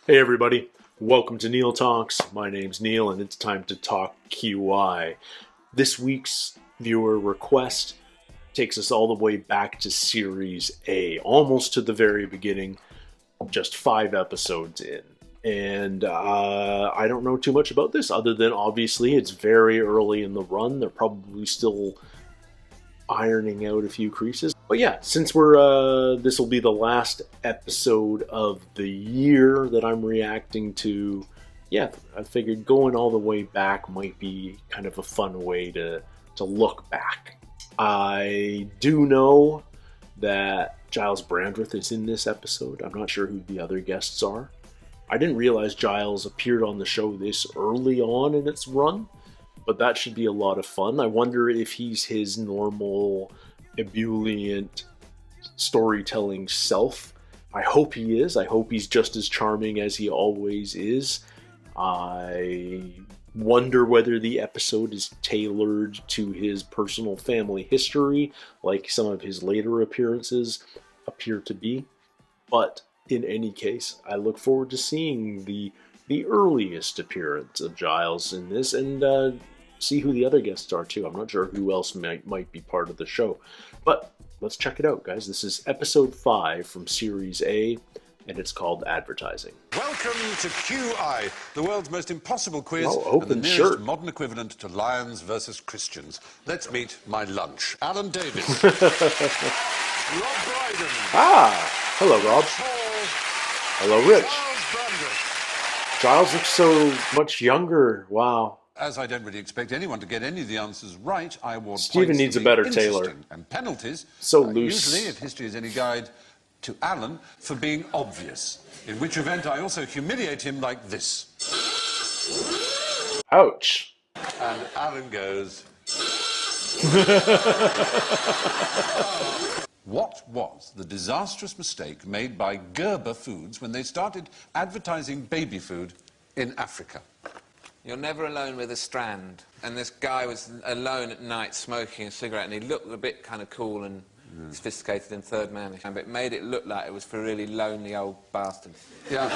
Hey everybody, welcome to Neil Talks. My name's Neil and it's time to talk QI. This week's viewer request takes us all the way back to Series A, almost to the very beginning, just 5 episodes in. And I don't know too much about this other than obviously it's very early in the run. They're probably still ironing out a few creases. But yeah, since this will be the last episode of the year that I'm reacting to, yeah, I figured going all the way back might be kind of a fun way to look back. I do know that Gyles Brandreth is in this episode. I'm not sure who the other guests are. I didn't realize Gyles appeared on the show this early on in its run, but that should be a lot of fun. I wonder if he's his normal ebullient storytelling self. I hope he is. I hope he's just as charming as he always is. I wonder whether the episode is tailored to his personal family history, like some of his later appearances appear to be. But in any case, I look forward to seeing the earliest appearance of Gyles in this, and see who the other guests are too. I'm not sure who else might be part of the show, but let's check it out, guys. This is episode 5 from Series A, and it's called Advertising. Welcome to QI, the world's most impossible quiz Oh, and the open nearest shirt. modern equivalent to Lions versus Christians. Let's meet my lunch. Alan Davies. Rob Brydon. Ah, hello, Rob. Hall. Hello, Rich. Gyles Brandreth. Gyles looks so much younger. Wow. As I don't really expect anyone to get any of the answers right, I award Stephen points needs for a better being tailor. interesting and penalties. So loose. Usually, if history is any guide, to Alan for being obvious. In which event, I also humiliate him like this. Ouch. And Alan goes... What was the disastrous mistake made by Gerber Foods when they started advertising baby food in Africa? You're never alone with a strand. And this guy was alone at night smoking a cigarette, and he looked a bit kind of cool and sophisticated and third-manish, but it made it look like it was for a really lonely old bastard. Yeah.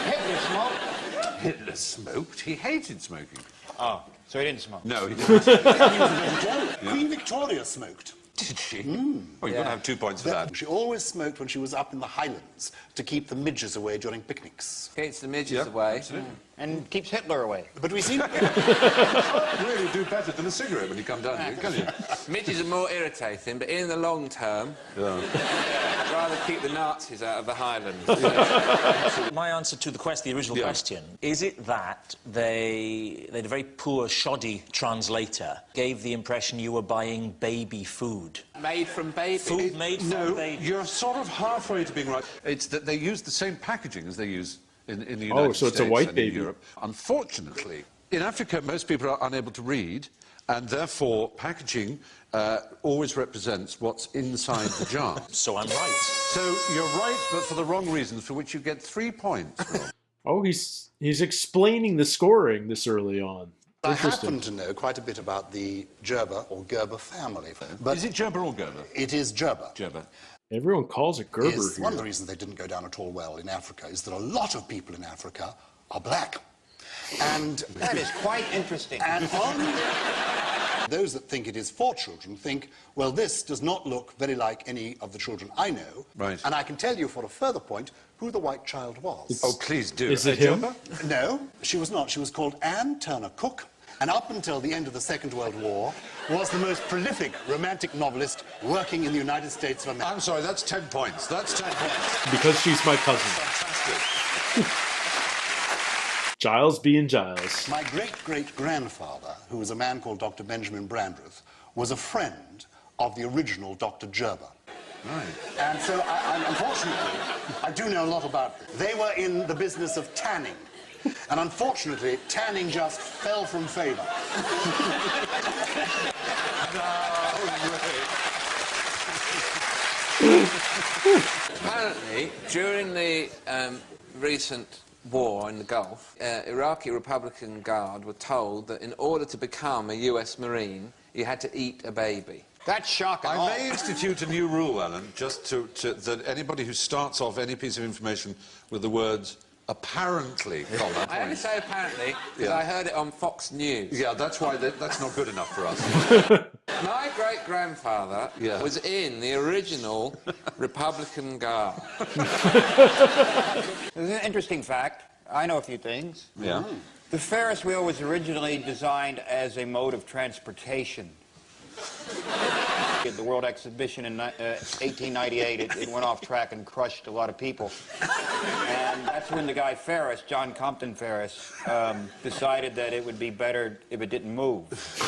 Hitler smoked. Hitler smoked? He hated smoking. Oh, so he didn't smoke? No, he didn't. He was a vegetarian. Queen Victoria smoked. Did she? Well, you've got to have 2 points for that. She always smoked when she was up in the Highlands to keep the midges away during picnics. Keeps the midges Yep, away. absolutely. And keeps Hitler away. But we seem... You can't really do better than a cigarette when you come down here, can you? Midges are more irritating, but in the long term, I'd rather keep the Nazis out of the Highlands. My answer to the original question, is it that they had a very poor, shoddy translator, gave the impression you were buying baby food? Made from baby. Food made from No, baby. you're sort of halfway to being right. It's that they use the same packaging as they use in the United States. So it's a white and baby. in Europe. Unfortunately, in Africa, most people are unable to read, and therefore packaging always represents what's inside the jar. So I'm right. So you're right, but for the wrong reasons, for which you get 3 points, Rob. Oh, he's explaining the scoring this early on. I happen to know quite a bit about the Gerber or Gerber family. But Is it Gerber or Gerber? it is Gerber. Gerber. Everyone calls it Gerber Yes, here. one of the reasons they didn't go down at all well in Africa is that a lot of people in Africa are black. And That is quite interesting. And on those that think it is for children think, well, this does not look very like any of the children I know. Right. And I can tell you for a further point who the white child was. Oh, please do. Is it him? Gerber? No, she was not. She was called Anne Turner Cook, and up until the end of the Second World War was the most prolific romantic novelist working in the United States of America. I'm sorry, that's 10 points. That's 10 points. Because she's my cousin. Fantastic. Gyles being Gyles. My great-great-grandfather, who was a man called Dr. Benjamin Brandreth, was a friend of the original Dr. Gerber. Right. And so, unfortunately, I do know a lot about them. They were in the business of tanning. And unfortunately, tanning just fell from favor. Apparently, during the recent war in the Gulf, Iraqi Republican Guard were told that in order to become a US Marine, you had to eat a baby. That's shocking. I may institute a new rule, Alan, just that anybody who starts off any piece of information with the words Apparently, Colin. I only say apparently because Yeah. I heard it on Fox News. Yeah, that's why that's not good enough for us. My great-grandfather Yeah. was in the original Republican Guard. There's an interesting fact. I know a few things. Yeah. The Ferris wheel was originally designed as a mode of transportation. At the World Exhibition in 1898, it went off track and crushed a lot of people. And that's when the guy Ferris, John Compton Ferris, decided that it would be better if it didn't move. If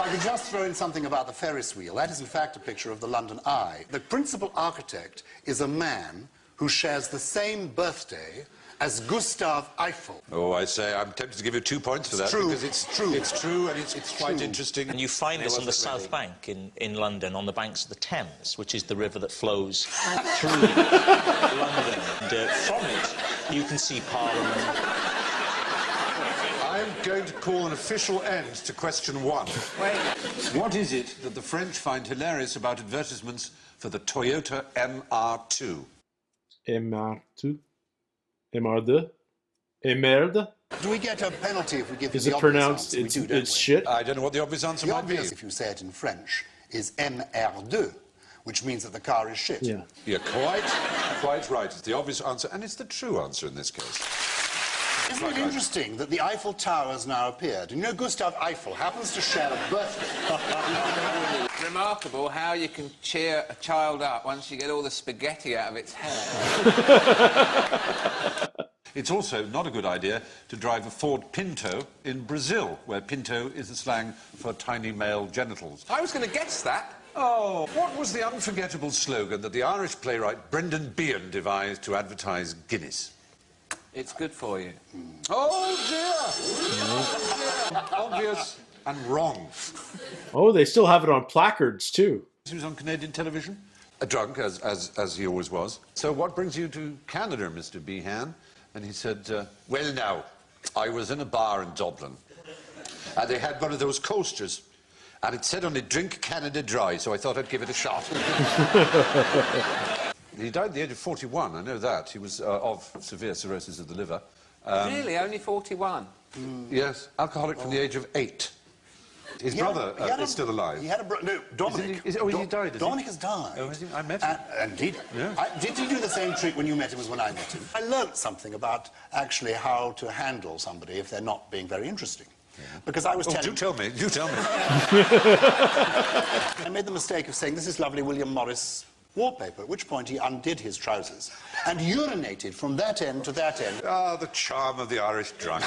I could just throw in something about the Ferris wheel, that is in fact a picture of the London Eye. The principal architect is a man who shares the same birthday as Gustav Eiffel. Oh, I say, I'm tempted to give you 2 points for that. true. Because it's true. It's true, and it's quite interesting. And you find this on the wasn't South Bank in London, on the banks of the Thames, which is the river that flows through London. And from it, you can see Parliament. I'm going to call an official end to question 1. Wait. What is it that the French find hilarious about advertisements for the Toyota MR2? MR2? MR2? Merde? Do we get a penalty if we give Is the it obvious pronounced answer? We do, don't it's we? shit? I don't know what the obvious answer The might be. obvious, if you say it in French, is MR2, which means that the car is shit. Yeah. You're quite right. It's the obvious answer, and it's the true answer in this case. Isn't it interesting that the Eiffel Tower has now appeared? And you know, Gustav Eiffel happens to share a birthday. Remarkable how you can cheer a child up once you get all the spaghetti out of its hair. It's also not a good idea to drive a Ford Pinto in Brazil, where pinto is the slang for tiny male genitals. I was going to guess that. Oh, what was the unforgettable slogan that the Irish playwright Brydon and devised to advertise Guinness? It's good for you. Oh, dear! Obvious and wrong. Oh, they still have it on placards, too. He was on Canadian television, drunk, as he always was. So what brings you to Canada, Mr. Behan? And he said, well, now, I was in a bar in Dublin, and they had one of those coasters, and it said on it, drink Canada dry, so I thought I'd give it a shot. He died at the age of 41, I know that. He was of severe cirrhosis of the liver. Really? Only 41? Yes, alcoholic from the age of 8. His brother is still alive. He had a brother. No, Dominic. He died, has he? Dominic has died. Oh, has he? I met him. Indeed. Yeah. Did he do the same trick when you met him as when I met him? I learnt something about actually how to handle somebody if they're not being very interesting. Yeah. Because I was telling... do tell me. I made the mistake of saying, this is lovely William Morris wallpaper, at which point he undid his trousers and urinated from that end to that end. Ah, the charm of the Irish drunk.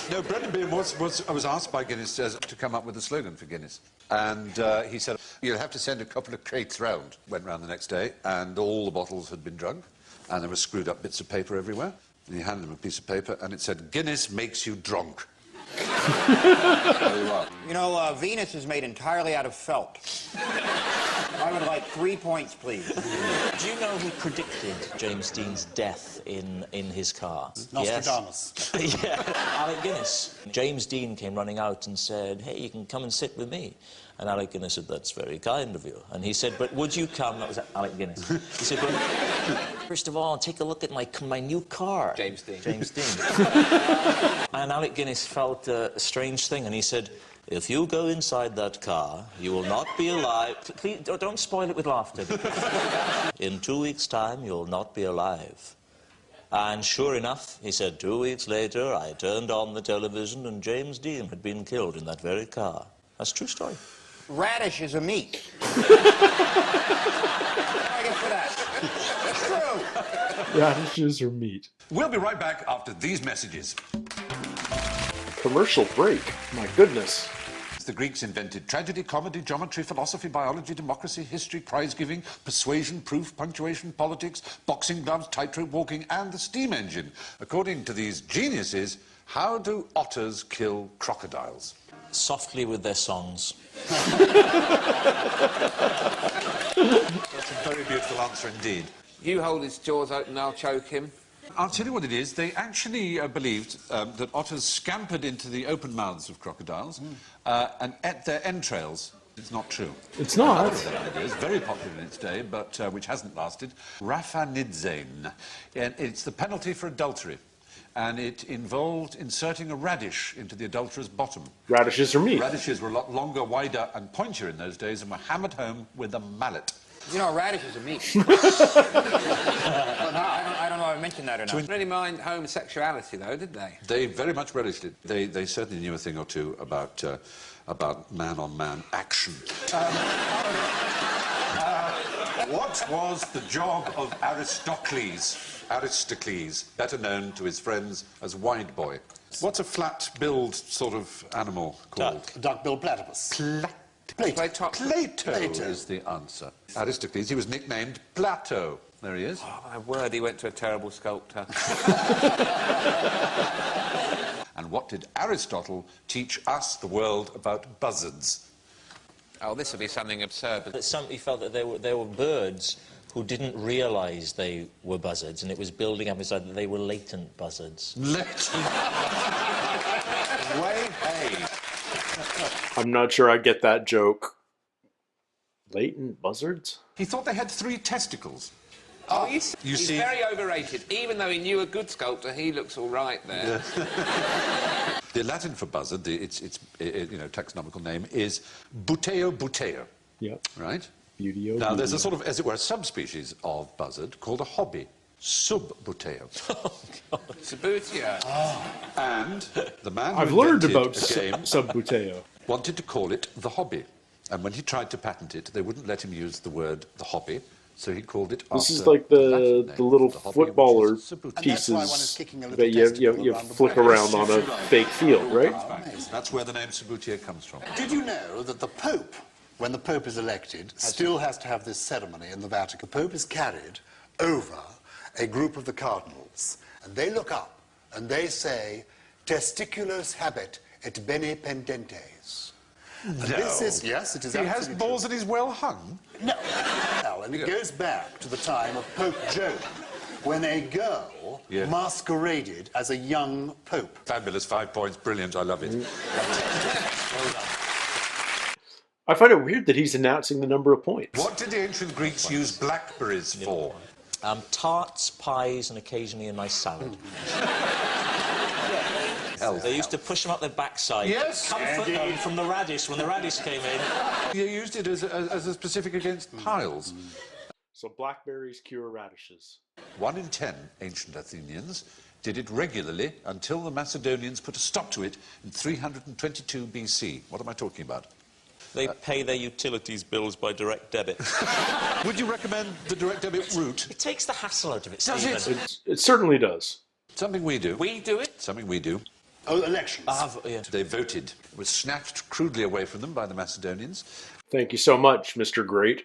No, Brendan Behan was asked by Guinness to come up with a slogan for Guinness. And he said, you'll have to send a couple of crates round. Went round the next day, and all the bottles had been drunk, and there were screwed up bits of paper everywhere. And he handed them a piece of paper, and it said, Guinness makes you drunk. There you are. You know, Venus is made entirely out of felt. I would like 3 points, please. Do you know who predicted James Dean's death in his car? Nostradamus. Yes. Yeah, Alec Guinness. James Dean came running out and said, hey, you can come and sit with me. And Alec Guinness said, that's very kind of you. And he said, but would you come? That was Alec Guinness. He said, well, first of all, take a look at my new car. James Dean. James Dean. And Alec Guinness felt a strange thing, and he said, if you go inside that car, you will not be alive. Please, don't spoil it with laughter. In 2 weeks' time, you'll not be alive. And sure enough, he said, 2 weeks later, I turned on the television, and James Dean had been killed in that very car. That's a true story. Radish is a meat. What do I get for that? It's true. Radishes or meat? We'll be right back after these messages. Commercial break. My goodness. The Greeks invented tragedy, comedy, geometry, philosophy, biology, democracy, history, prize-giving, persuasion, proof, punctuation, politics, boxing gloves, tightrope walking, and the steam engine. According to these geniuses, how do otters kill crocodiles? Softly with their songs. That's a very beautiful answer indeed. You hold his jaws open, I'll choke him. I'll tell you what it is. They actually believed that otters scampered into the open mouths of crocodiles and ate their entrails. It's not true. It's not. It's very popular in its day, but which hasn't lasted. Rafanidzane. And it's the penalty for adultery. And it involved inserting a radish into the adulterer's bottom. Radishes are meat. Radishes were a lot longer, wider, and pointier in those days and were hammered home with a mallet. You know, radishes are meat. I don't know if I mentioned that or not. Didn't really mind homosexuality, though, did they? They very much relished it. They certainly knew a thing or two about man-on-man action. What was the job of Aristocles, better known to his friends as Wide Boy? What's a flat-billed sort of animal called? Duck-billed platypus. Plato. Plato is the answer. Aristocles, he was nicknamed Plato. There he is. Oh, my word, he went to a terrible sculptor. And what did Aristotle teach us, the world, about buzzards? Oh, this would be something absurd. But he felt that there were birds who didn't realise they were buzzards, and it was building up inside that they were latent buzzards. Latent. Way hey. I'm not sure I get that joke. Latent buzzards? He thought they had 3 testicles. Oh, he's see- very overrated. Even though he knew a good sculptor, he looks all right there. Yeah. The Latin for buzzard, its taxonomical name is buteo. Yeah. Right? Beauty. Now, there's a sort of, as it were, a subspecies of buzzard called a hobby, subbuteo. Sabutia. And the man who I've learned invented about the game subbuteo. wanted to call it the hobby. And when he tried to patent it, they wouldn't let him use the word the hobby, so he called it This after is like the Latin the name, little the hobby, footballer which is subbuteo. And that's why one is pieces kicking a little that you testicle around the flick back. around on a fake field, right? That's where the name Subbuteo comes from. Did you know that the Pope, when the Pope is elected, still has to have this ceremony in the Vatican? The Pope is carried over a group of the cardinals, and they look up and they say, testiculos habet et bene pendentes. And this is, yes, it is He has absolutely balls true. and he's well hung. No. And it goes back to the time of Pope Joan, when a girl Yeah. masqueraded as a young pope. Fabulous, 5 points, brilliant, I love it. I find it weird that he's announcing the number of points. What did the ancient Greeks use blackberries for? Tarts, pies, and occasionally a nice salad. They used to push them up their backside. Yes, Comfort them from the radish when the radish came in. You used it as a specific against piles. So blackberries cure radishes. 1 in 10 ancient Athenians did it regularly until the Macedonians put a stop to it in 322 BC. What am I talking about? They pay their utilities bills by direct debit. Would you recommend the direct debit route? It takes the hassle out of it, Does Stephen. it? It certainly does. Something we do. We do it? Something we do. Oh, elections. Yeah. They voted. It was snatched crudely away from them by the Macedonians. Thank you so much, Mr. Great.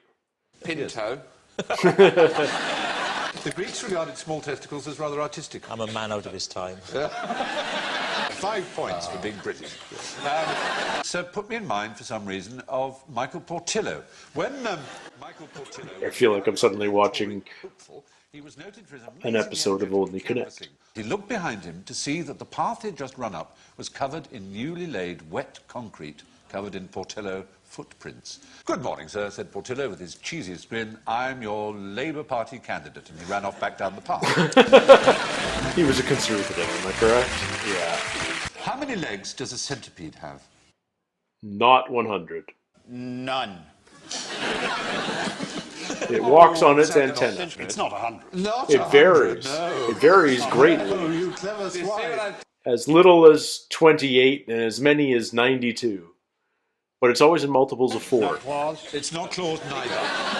Pinto. The Greeks regarded small testicles as rather artistic. I'm a man out of his time. 5 points for being British. So put me in mind, for some reason, of Michael Portillo. When Michael Portillo... I feel like I'm suddenly watching he was noted for his an amazing episode of effort Only in Connect. canvassing. He looked behind him to see that the path he'd just run up was covered in newly laid wet concrete, covered in Portillo footprints. "Good morning, sir," said Portillo with his cheesiest grin. "I'm your Labour Party candidate." And he ran off back down the path. He was a conservative, am I correct? Yeah. How many legs does a centipede have? Not 100. None. It walks on its antenna. It's not 100. Not It varies. It varies greatly. Oh, you clever You see what swine. I... As little as 28 and as many as 92. But it's always in multiples of 4. Claws. It's not claws neither.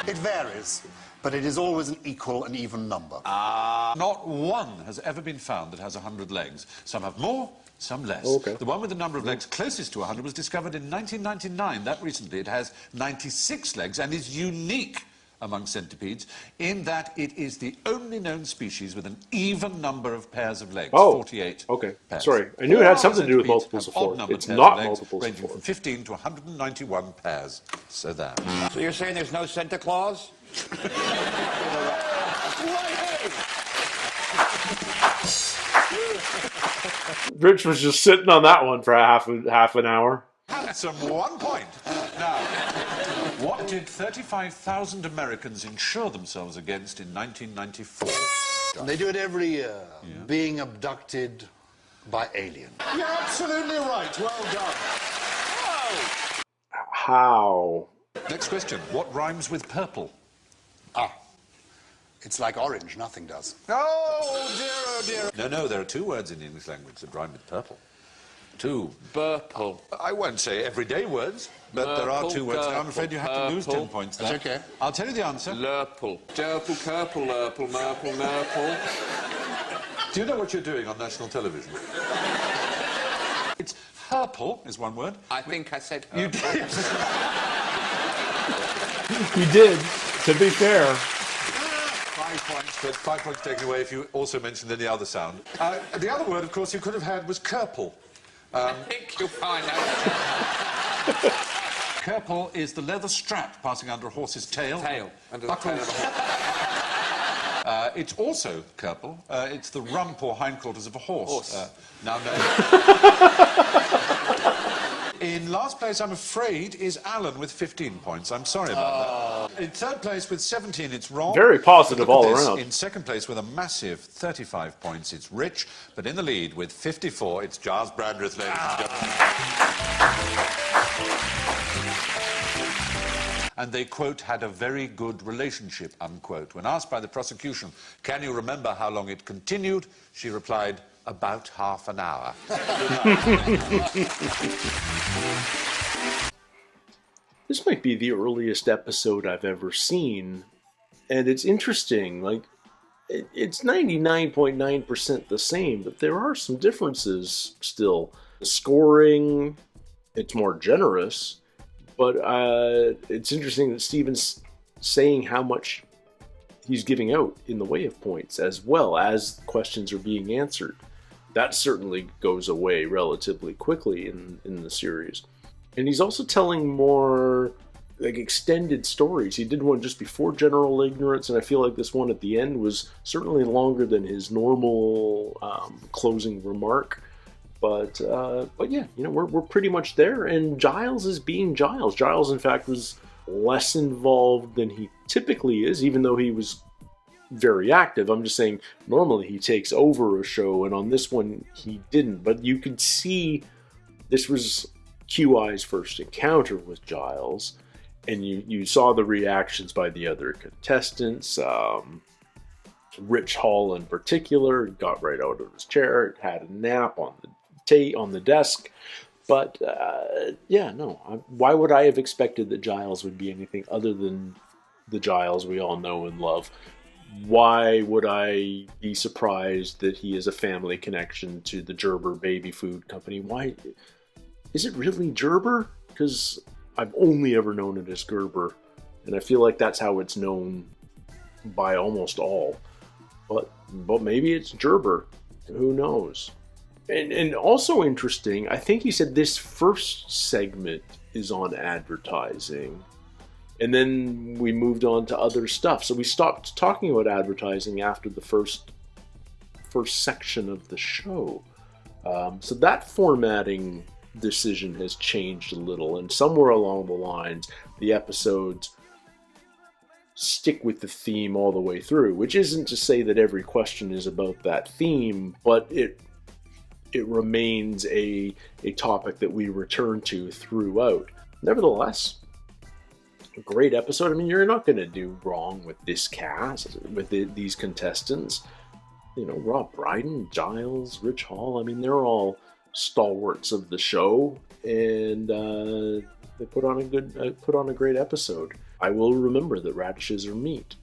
It varies, but it is always an equal and even number. Not one has ever been found that has 100 legs. Some have more, some less. Okay. The one with the number of legs closest to 100 was discovered in 1999. That recently. It has 96 legs and is unique among centipedes in that it is the only known species with an even number of pairs of legs. Oh, 48 okay. pairs. Sorry, I knew it had something to do with Centipedes multiples of have 4. odd-numbered It's pairs not of legs, multiples of ranging 4. from 15 to 191 pairs. So there. So you're saying there's no Santa Claus? Rich was just sitting on that one for half an hour. Handsome 1 point. Now, did 35,000 Americans insure themselves against in 1994? And they do it every year, being abducted by aliens. You're absolutely right. Well done. How? Next question. What rhymes with purple? It's like orange, nothing does. Oh, dear. No, there are two words in the English language that rhyme with purple. Two. Burple. I won't say everyday words, but there are two words. I'm afraid you have to lose 10 points there. That's okay. I'll tell you the answer. Lurple. Derple, curple, lurple, murple, nurple. Do you know what you're doing on national television? It's herple is one word. I think I said You did. You did, to be fair. 5 points, but 5 points taken away if you also mentioned any other sound. The other word, of course, you could have had was kerple. I think you'll find out. Kerple is the leather strap passing under a horse's tail. Under the tail of a horse. It's also kerple. It's the rump or hindquarters of a horse. Now, no. In last place, I'm afraid, is Alan with 15 points. I'm sorry about that. In third place with 17, it's Ron. Very positive Look at all this. around. In second place with a massive 35 points, it's Rich. But in the lead with 54, it's Gyles Brandreth, ladies and gentlemen. And they, quote, had a very good relationship, unquote. When asked by the prosecution, can you remember how long it continued, she replied, about half an hour. This might be the earliest episode I've ever seen, and it's interesting. Like, it's 99.9% the same, but there are some differences still. The scoring, it's more generous, but it's interesting that Steven's saying how much he's giving out in the way of points, as well as questions are being answered. That certainly goes away relatively quickly in the series. And he's also telling more like extended stories. He did one just before General Ignorance, and I feel like this one at the end was certainly longer than his normal closing remark. But yeah, you know, we're pretty much there, and Gyles is being Gyles. Gyles, in fact, was less involved than he typically is, even though he was very active. I'm just saying, normally he takes over a show, and on this one he didn't. But you could see this was QI's first encounter with Gyles, and you saw the reactions by the other contestants. Rich Hall in particular got right out of his chair, had a nap on the desk. But yeah, no. Why would I have expected that Gyles would be anything other than the Gyles we all know and love? Why would I be surprised that he has a family connection to the Gerber baby food company? Why? Is it really Gerber? Because I've only ever known it as Gerber, and I feel like that's how it's known by almost all. But maybe it's Gerber. Who knows? And also interesting, I think he said this first segment is on advertising. And then we moved on to other stuff. So we stopped talking about advertising after the first section of the show. So that formatting decision has changed a little. And somewhere along the lines, the episodes stick with the theme all the way through. Which isn't to say that every question is about that theme, but it remains a topic that we return to throughout. Nevertheless, a great episode. I mean, you're not going to do wrong with this cast, with these contestants. You know, Rob Brydon, Gyles, Rich Hall. I mean, they're all stalwarts of the show, and they put on a great episode. I will remember that radishes are meat.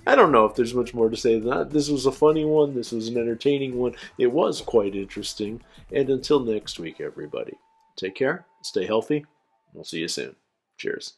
I don't know if there's much more to say than that. This was a funny one. This was an entertaining one. It was quite interesting. And until next week, everybody, take care, stay healthy. We'll see you soon. Cheers.